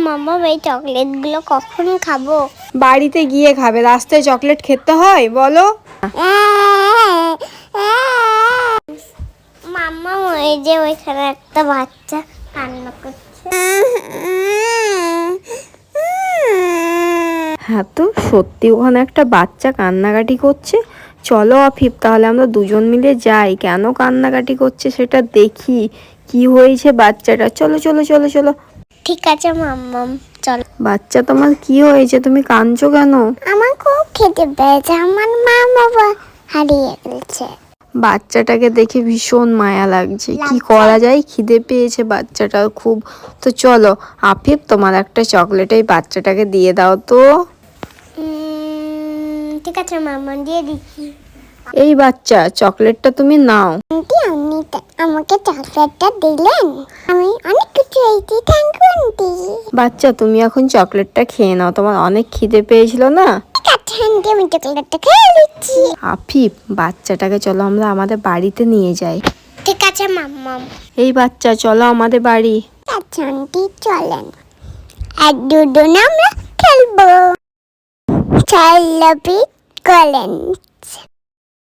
মাম্মা এই চকলেটগুলো কখন খাবো? বাড়িতে গিয়ে খাবে, রাস্তায় চকলেট খেতে হয় বলো? মাম্মা ওই যে ওইখানে একটা বাচ্চা কান্না করছে। হ্যাঁ তো সত্যি ওখানে একটা বাচ্চা কান্নাকাটি করছে। চলো আফিফ, তাহলে আমরা দুজন মিলে যাই, কেন কান্নাকাটি করছে সেটা দেখি, কি হয়েছে বাচ্চাটা। চলো চলো চলো চলো। ঠিক আছে মাম্মাম, চলো। বাচ্চা তোমার কি হয়েছে, তুমি কাঁদছো কেন? আমার খুব খেতে পেয়েছে, আমার মা বাবা হারিয়ে গেছে। বাচ্চাটাকে দেখে ভীষণ মায়া লাগছে, কি করা যায়, খিদে পেয়েছে বাচ্চাটার খুব। তো চলো আফিফ, তোমার একটা চকলেট এই বাচ্চাটাকে দিয়ে দাও তো। ঠিক আছে মাম্মা, দিয়ে দিচ্ছি। এই বাচ্চা, চকলেটটা তুমি নাও। আন্টি আপনি আমাকে চকলেটটা দিলেন, আমি অনেক কিছু হয়েছি, থ্যাংক ইউ আন্টি। বাচ্চা তুমি এখন চকলেটটা খেয়ে নাও, তোমার অনেক খিদে পেয়েছিল না। ঠিক আছে আন্টি, আমি চকলেটটা খেয়ে নিচ্ছি। আফিফ, বাচ্চাটাকে চলো আমরা আমাদের বাড়িতে নিয়ে যাই। ঠিক আছে মাম্মাম। এই বাচ্চা, চলো আমাদের বাড়ি। আচ্ছা আন্টি, চলেন। এক দুজন আমরা খেলবো। চলো করেন।